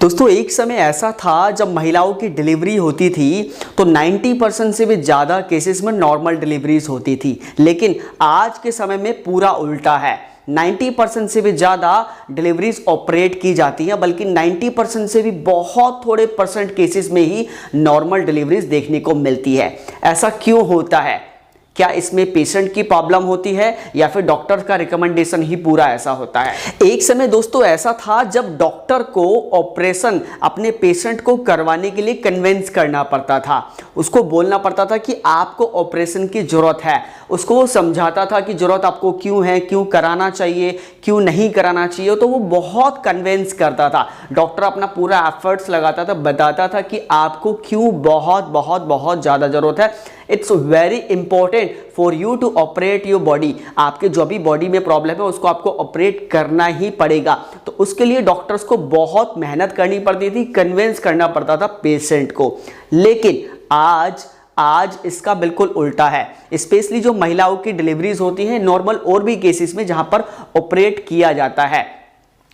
दोस्तों एक समय ऐसा था जब महिलाओं की डिलीवरी होती थी तो 90% से भी ज़्यादा केसेस में नॉर्मल डिलीवरीज होती थी, लेकिन आज के समय में पूरा उल्टा है। 90% से भी ज़्यादा डिलीवरीज ऑपरेट की जाती हैं, बल्कि 90% से भी बहुत थोड़े परसेंट केसेस में ही नॉर्मल डिलीवरीज देखने को मिलती है। ऐसा क्यों होता है? क्या इसमें पेशेंट की प्रॉब्लम होती है या फिर डॉक्टर का रिकमेंडेशन ही पूरा ऐसा होता है? एक समय दोस्तों ऐसा था जब डॉक्टर को ऑपरेशन अपने पेशेंट को करवाने के लिए कन्विंस करना पड़ता था। उसको बोलना पड़ता था कि आपको ऑपरेशन की जरूरत है। उसको वो समझाता था कि जरूरत आपको क्यों है, क्यों कराना चाहिए, क्यों नहीं कराना चाहिए। तो वो बहुत कन्विंस करता था। डॉक्टर अपना पूरा एफर्ट्स लगाता था, बताता था कि आपको क्यों बहुत बहुत बहुत ज़्यादा ज़रूरत है। It's very important for you to operate your body. आपके जो भी बॉडी में प्रॉब्लम है उसको आपको ऑपरेट करना ही पड़ेगा। तो उसके लिए डॉक्टर्स को बहुत मेहनत करनी पड़ती थी, कन्विंस करना पड़ता था पेशेंट को। लेकिन आज इसका बिल्कुल उल्टा है। स्पेशली जो महिलाओं की डिलीवरीज होती हैं, नॉर्मल और भी केसेस में जहां पर ऑपरेट किया जाता है,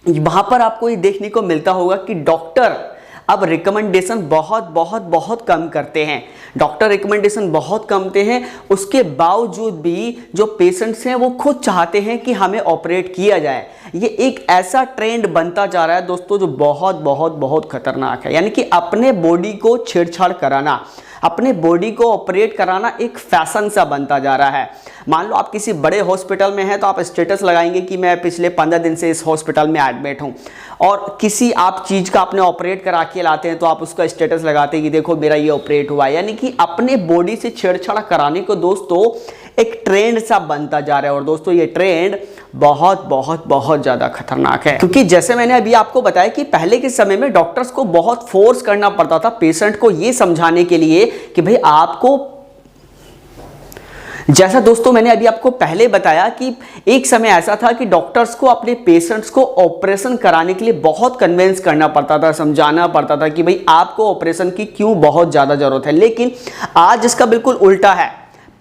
वहां पर आपको ये देखने को मिलता होगा कि डॉक्टर अब रिकमेंडेशन बहुत कम करते हैं। डॉक्टर रिकमेंडेशन बहुत कमते हैं, उसके बावजूद भी जो पेशेंट्स हैं वो खुद चाहते हैं कि हमें ऑपरेट किया जाए। ये एक ऐसा ट्रेंड बनता जा रहा है दोस्तों जो बहुत खतरनाक है। यानी कि अपने बॉडी को छेड़छाड़ कराना, अपने बॉडी को ऑपरेट कराना एक फैशन सा बनता जा रहा है। मान लो आप किसी बड़े हॉस्पिटल में हैं तो आप स्टेटस लगाएंगे कि मैं पिछले 15 दिन से इस हॉस्पिटल में एडमिट हूं, और किसी आप चीज़ का आपने ऑपरेट करा के लाते हैं तो आप उसका स्टेटस लगाते हैं कि देखो मेरा ये ऑपरेट हुआ है। यानी कि अपने बॉडी से छेड़छाड़ कराने को दोस्तों एक ट्रेंड सा बनता जा रहा है। और दोस्तों ये ट्रेंड बहुत ज़्यादा खतरनाक है, क्योंकि जैसे मैंने अभी आपको बताया कि पहले के समय में डॉक्टर्स को बहुत फोर्स करना पड़ता था पेशेंट को ये समझाने के लिए कि भाई आपको, जैसा दोस्तों मैंने अभी आपको पहले बताया कि एक समय ऐसा था कि डॉक्टर्स को अपने पेशेंट्स को ऑपरेशन कराने के लिए बहुत कन्विंस करना पड़ता था, समझाना पड़ता था कि भाई आपको ऑपरेशन की क्यों बहुत ज़्यादा ज़रूरत है। लेकिन आज इसका बिल्कुल उल्टा है।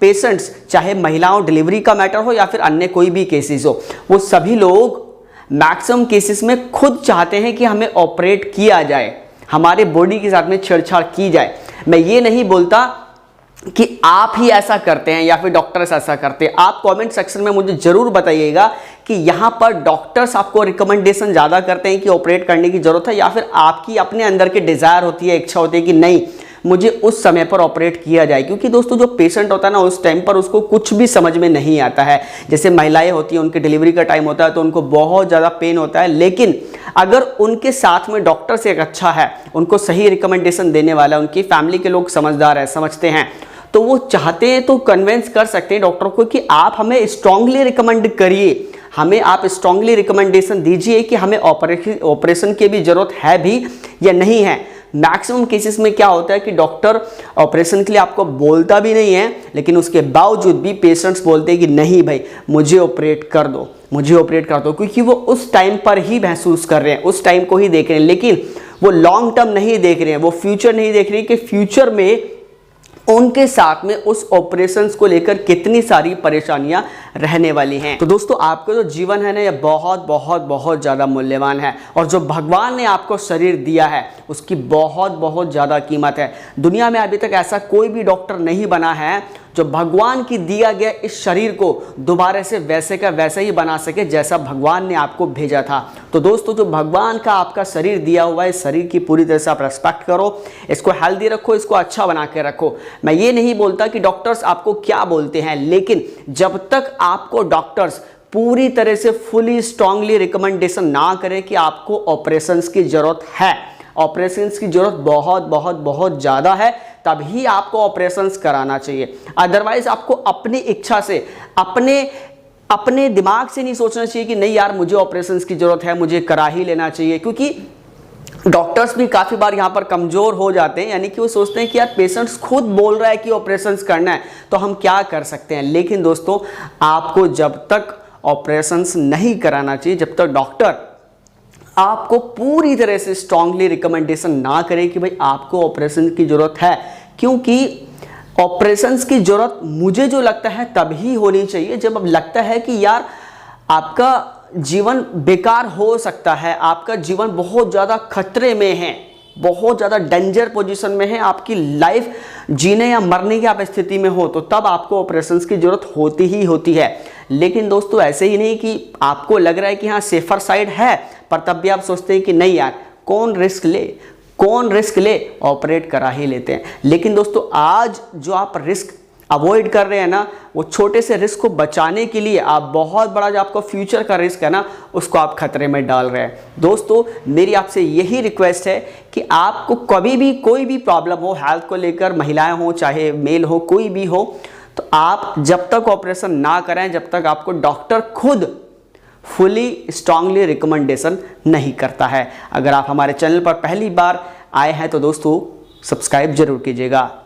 पेशेंट्स, चाहे महिलाओं डिलीवरी का मैटर हो या फिर अन्य कोई भी केसेस हो, वो सभी लोग मैक्सिमम केसेस में खुद चाहते हैं कि हमें ऑपरेट किया जाए, हमारे बॉडी के साथ में छेड़छाड़ की जाए। मैं ये नहीं बोलता कि आप ही ऐसा करते हैं या फिर डॉक्टर्स ऐसा करते हैं। आप कमेंट सेक्शन में मुझे जरूर बताइएगा कि यहाँ पर डॉक्टर्स आपको रिकमेंडेशन ज़्यादा करते हैं कि ऑपरेट करने की ज़रूरत है, या फिर आपकी अपने अंदर की डिज़ायर होती है, इच्छा होती है कि नहीं मुझे उस समय पर ऑपरेट किया जाए। क्योंकि दोस्तों जो पेशेंट होता है ना, उस टाइम पर उसको कुछ भी समझ में नहीं आता है। जैसे महिलाएं होती हैं, उनकी डिलीवरी का टाइम होता है तो उनको बहुत ज़्यादा पेन होता है। लेकिन अगर उनके साथ में डॉक्टर से एक अच्छा है, उनको सही रिकमेंडेशन देने वाला है, उनकी फैमिली के लोग समझदार है, समझते हैं, तो वो चाहते हैं तो कन्विंस कर सकते हैं डॉक्टर को कि आप हमें स्ट्रांगली रिकमेंड करिए, हमें आप स्ट्रांगली रिकमेंडेशन दीजिए कि हमें ऑपरेशन की भी ज़रूरत है भी या नहीं है। मैक्सिमम केसेस में क्या होता है कि डॉक्टर ऑपरेशन के लिए आपको बोलता भी नहीं है, लेकिन उसके बावजूद भी पेशेंट्स बोलते हैं कि नहीं भाई मुझे ऑपरेट कर दो, मुझे ऑपरेट कर दो, क्योंकि वो उस टाइम पर ही महसूस कर रहे हैं, उस टाइम को ही देख रहे हैं। लेकिन वो लॉन्ग टर्म नहीं देख रहे हैं, वो फ्यूचर नहीं देख रहे हैं कि फ्यूचर में उनके साथ में उस ऑपरेशंस को लेकर कितनी सारी परेशानियां रहने वाली हैं। तो दोस्तों आपका जो जीवन है ना, ये बहुत ज़्यादा मूल्यवान है, और जो भगवान ने आपको शरीर दिया है उसकी बहुत ज़्यादा कीमत है। दुनिया में अभी तक ऐसा कोई भी डॉक्टर नहीं बना है जो भगवान की दिया गया इस शरीर को दोबारा से वैसे का वैसे ही बना सके जैसा भगवान ने आपको भेजा था। तो दोस्तों जो भगवान का आपका शरीर दिया हुआ है, शरीर की पूरी तरह से आप रेस्पेक्ट करो, इसको हेल्दी रखो, इसको अच्छा बना के रखो। मैं ये नहीं बोलता कि डॉक्टर्स आपको क्या बोलते हैं, लेकिन जब तक आपको डॉक्टर्स पूरी तरह से फुली स्ट्रांगली रिकमेंडेशन ना करें कि आपको ऑपरेशंस की जरूरत है, ऑपरेशंस की जरूरत बहुत ज़्यादा है, तभी आपको ऑपरेशंस कराना चाहिए। अदरवाइज आपको अपनी इच्छा से, अपने दिमाग से नहीं सोचना चाहिए कि नहीं यार मुझे ऑपरेशंस की जरूरत है, मुझे करा ही लेना चाहिए। क्योंकि डॉक्टर्स भी काफ़ी बार यहाँ पर कमज़ोर हो जाते हैं, यानी कि वो सोचते हैं कि यार पेशेंट्स खुद बोल रहा है कि ऑपरेशंस करना है तो हम क्या कर सकते हैं। लेकिन दोस्तों आपको जब तक ऑपरेशंस नहीं कराना चाहिए, जब तक डॉक्टर आपको पूरी तरह से स्ट्रांगली रिकमेंडेशन ना करे कि भाई आपको ऑपरेशन की ज़रूरत है। क्योंकि ऑपरेशंस की ज़रूरत मुझे जो लगता है तभी होनी चाहिए जब अब लगता है कि यार आपका जीवन बेकार हो सकता है, आपका जीवन बहुत ज़्यादा खतरे में है, बहुत ज़्यादा डेंजर पोजीशन में है, आपकी लाइफ जीने या मरने की आप स्थिति में हो, तो तब आपको ऑपरेशंस की ज़रूरत होती ही होती है। लेकिन दोस्तों ऐसे ही नहीं कि आपको लग रहा है कि हाँ सेफर साइड है, पर तब भी आप सोचते हैं कि नहीं यार कौन रिस्क ले, ऑपरेट करा ही लेते हैं। लेकिन दोस्तों आज जो आप रिस्क अवॉइड कर रहे हैं ना, वो छोटे से रिस्क को बचाने के लिए आप बहुत बड़ा जो आपका फ्यूचर का रिस्क है ना, उसको आप खतरे में डाल रहे हैं। दोस्तों मेरी आपसे यही रिक्वेस्ट है कि आपको कभी भी कोई भी प्रॉब्लम हो हेल्थ को लेकर, महिलाएं हो चाहे मेल हो, कोई भी हो, तो आप जब तक ऑपरेशन ना करें, जब तक आपको डॉक्टर खुद फुली स्ट्रांगली रिकमेंडेशन नहीं करता है। अगर आप हमारे चैनल पर पहली बार आए हैं तो दोस्तों सब्सक्राइब जरूर कीजिएगा।